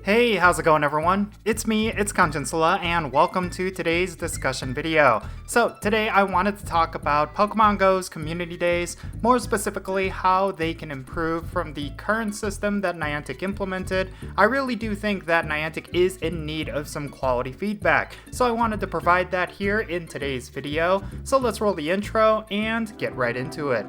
Hey, how's it going everyone? It's me, it's Jinsula, and welcome to today's discussion video. So today I wanted to talk about Pokemon GO's community days, more specifically how they can improve from the current system that Niantic implemented. I really do think that Niantic is in need of some quality feedback, so I wanted to provide that here in today's video. So let's roll the intro and get right into it.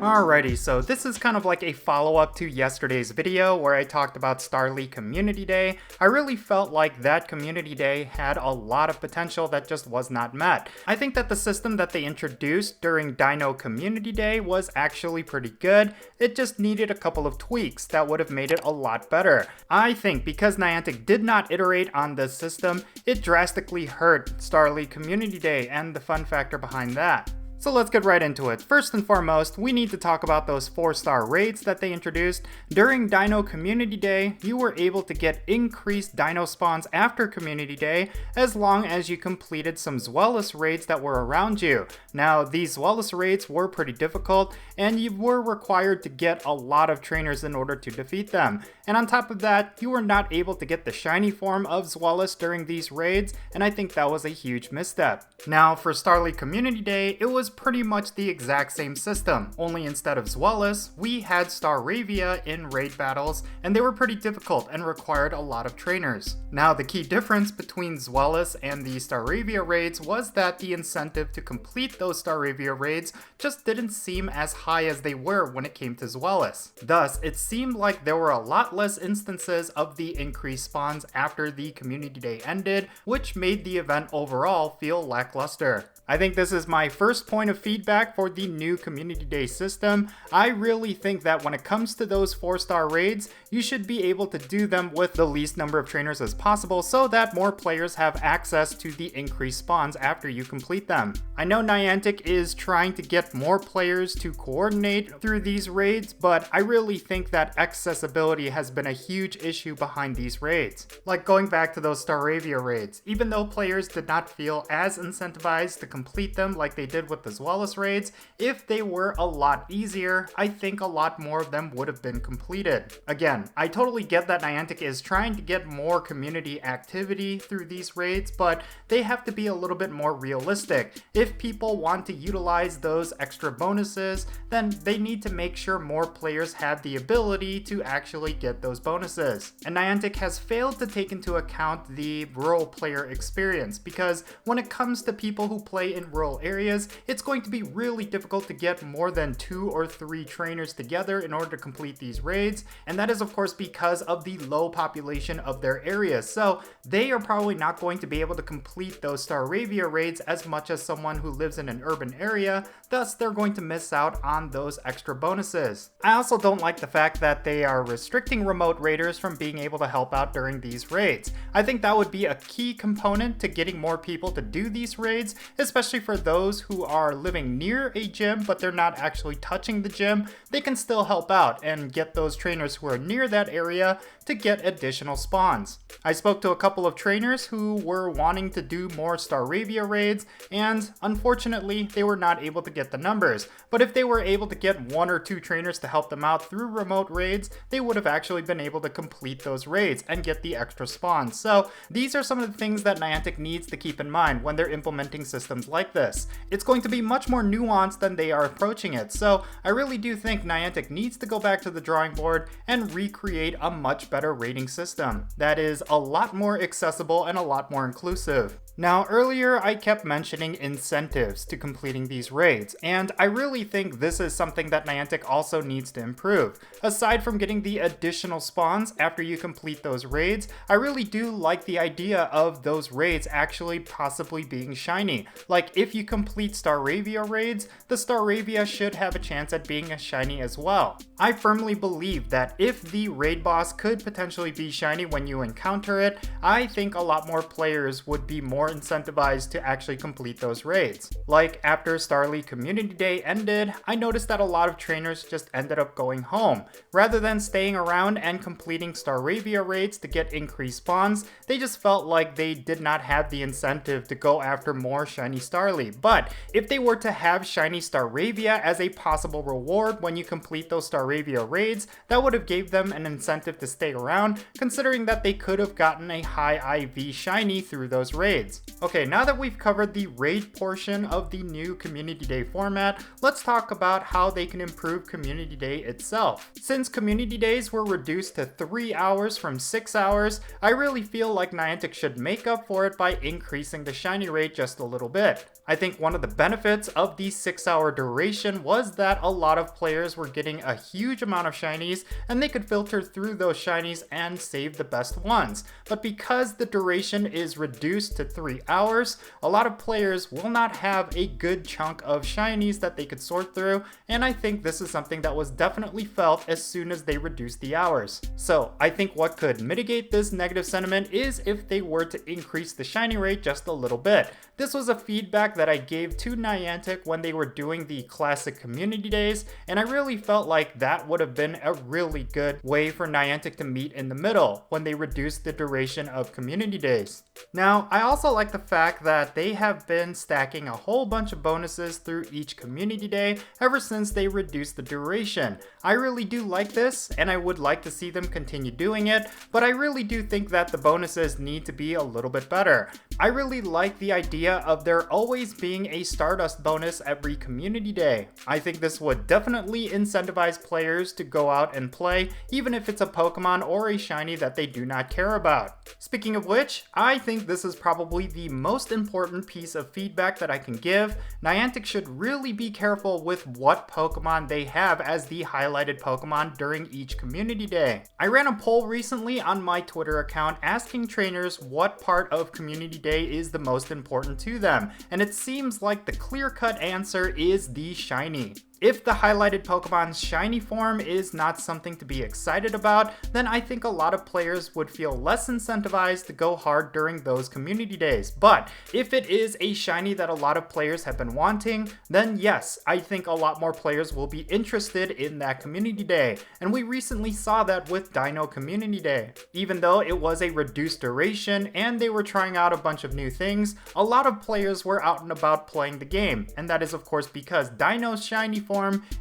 Alrighty, so this is kind of like a follow-up to yesterday's video where I talked about Starly Community Day. I really felt like that Community Day had a lot of potential that just was not met. I think that the system that they introduced during Dino Community Day was actually pretty good. It just needed a couple of tweaks that would have made it a lot better. I think because Niantic did not iterate on this system, it drastically hurt Starly Community Day and the fun factor behind that. So let's get right into it. First and foremost, we need to talk about those 4-star raids that they introduced. During Dino Community Day, you were able to get increased dino spawns after Community Day as long as you completed some Zweilous raids that were around you. Now, these Zweilous raids were pretty difficult, and you were required to get a lot of trainers in order to defeat them. And on top of that, you were not able to get the shiny form of Zweilous during these raids, and I think that was a huge misstep. Now, for Starly Community Day, it was pretty much the exact same system, only instead of Zweilous, we had Staravia in raid battles, and they were pretty difficult and required a lot of trainers. Now, the key difference between Zweilous and the Staravia raids was that the incentive to complete those Staravia raids just didn't seem as high as they were when it came to Zweilous. Thus, it seemed like there were a lot less instances of the increased spawns after the Community Day ended, which made the event overall feel lackluster. I think this is my first point of feedback for the new Community Day system. I really think that when it comes to those 4-star raids, you should be able to do them with the least number of trainers as possible so that more players have access to the increased spawns after you complete them. I know Niantic is trying to get more players to coordinate through these raids, but I really think that accessibility has been a huge issue behind these raids. Like going back to those Staravia raids, even though players did not feel as incentivized to complete them like they did with the Zweilous raids, if they were a lot easier, I think a lot more of them would have been completed. Again, I totally get that Niantic is trying to get more community activity through these raids, but they have to be a little bit more realistic. If people want to utilize those extra bonuses, then they need to make sure more players have the ability to actually get those bonuses. And Niantic has failed to take into account the rural player experience, because when it comes to people who play in rural areas, it's going to be really difficult to get more than 2 or 3 trainers together in order to complete these raids, and that is of course because of the low population of their areas. So they are probably not going to be able to complete those Staravia raids as much as someone who lives in an urban area, thus they're going to miss out on those extra bonuses. I also don't like the fact that they are restricting remote raiders from being able to help out during these raids. I think that would be a key component to getting more people to do these raids, especially for those who are living near a gym but they're not actually touching the gym. They can still help out and get those trainers who are near that area to get additional spawns. I spoke to a couple of trainers who were wanting to do more Staravia raids, and unfortunately they were not able to get the numbers, but if they were able to get 1 or 2 trainers to help them out through remote raids, they would have actually been able to complete those raids and get the extra spawns. So these are some of the things that Niantic needs to keep in mind when they're implementing systems like this. It's going to be much more nuanced than they are approaching it, so I really do think Niantic needs to go back to the drawing board and recreate a much better rating system that is a lot more accessible and a lot more inclusive. Now, earlier I kept mentioning incentives to completing these raids, and I really think this is something that Niantic also needs to improve. Aside from getting the additional spawns after you complete those raids, I really do like the idea of those raids actually possibly being shiny. Like, if you complete Staravia raids, the Staravia should have a chance at being a shiny as well. I firmly believe that if the raid boss could potentially be shiny when you encounter it, I think a lot more players would be more more incentivized to actually complete those raids. Like after Starly Community Day ended, I noticed that a lot of trainers just ended up going home. Rather than staying around and completing Staravia raids to get increased spawns, they just felt like they did not have the incentive to go after more Shiny Starly. But if they were to have Shiny Staravia as a possible reward when you complete those Staravia raids, that would have gave them an incentive to stay around, considering that they could have gotten a high IV Shiny through those raids. Okay, now that we've covered the raid portion of the new Community Day format, let's talk about how they can improve Community Day itself. Since Community Days were reduced to 3 hours from 6 hours, I really feel like Niantic should make up for it by increasing the Shiny rate just a little bit. I think one of the benefits of the 6-hour duration was that a lot of players were getting a huge amount of Shinies, and they could filter through those Shinies and save the best ones. But because the duration is reduced to 3 hours, a lot of players will not have a good chunk of Shinies that they could sort through, and I think this is something that was definitely felt as soon as they reduced the hours. So I think what could mitigate this negative sentiment is if they were to increase the Shiny rate just a little bit. This was a feedback that I gave to Niantic when they were doing the classic Community Days, and I really felt like that would have been a really good way for Niantic to meet in the middle when they reduced the duration of Community Days. Now, I also like the fact that they have been stacking a whole bunch of bonuses through each Community Day ever since they reduced the duration. I really do like this, and I would like to see them continue doing it, but I really do think that the bonuses need to be a little bit better. I really like the idea of there always being a Stardust bonus every Community Day. I think this would definitely incentivize players to go out and play, even if it's a Pokemon or a Shiny that they do not care about. Speaking of which, I think this is probably the most important piece of feedback that I can give. Niantic should really be careful with what Pokemon they have as the highlighted Pokemon during each Community Day. I ran a poll recently on my Twitter account asking trainers what part of Community Day is the most important to them, and it seems like the clear-cut answer is the Shiny. If the highlighted Pokemon's Shiny form is not something to be excited about, then I think a lot of players would feel less incentivized to go hard during those Community Days. But if it is a Shiny that a lot of players have been wanting, then yes, I think a lot more players will be interested in that Community Day. And we recently saw that with Dino Community Day. Even though it was a reduced duration and they were trying out a bunch of new things, a lot of players were out and about playing the game. And that is of course because Dino's Shiny form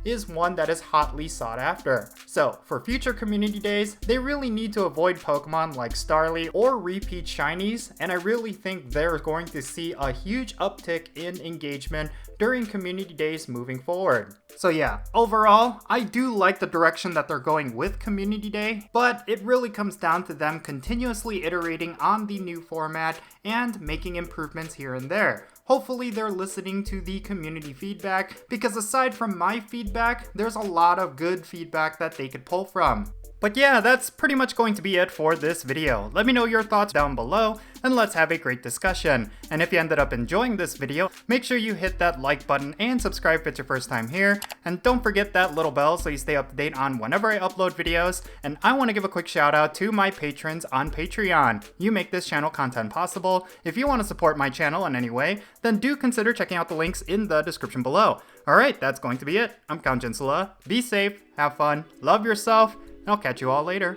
is one that is hotly sought after. So for future Community Days, they really need to avoid Pokemon like Starly or repeat Shinies, and I really think they're going to see a huge uptick in engagement during Community Days moving forward. So yeah, overall, I do like the direction that they're going with Community Day, but it really comes down to them continuously iterating on the new format and making improvements here and there. Hopefully they're listening to the community feedback, because aside from my feedback, there's a lot of good feedback that they could pull from. But yeah, that's pretty much going to be it for this video. Let me know your thoughts down below, and let's have a great discussion. And if you ended up enjoying this video, make sure you hit that like button and subscribe if it's your first time here. And don't forget that little bell so you stay up to date on whenever I upload videos. And I want to give a quick shout out to my patrons on Patreon. You make this channel content possible. If you want to support my channel in any way, then do consider checking out the links in the description below. Alright, that's going to be it. I'm Count Jinsula. Be safe, have fun, love yourself, and I'll catch you all later.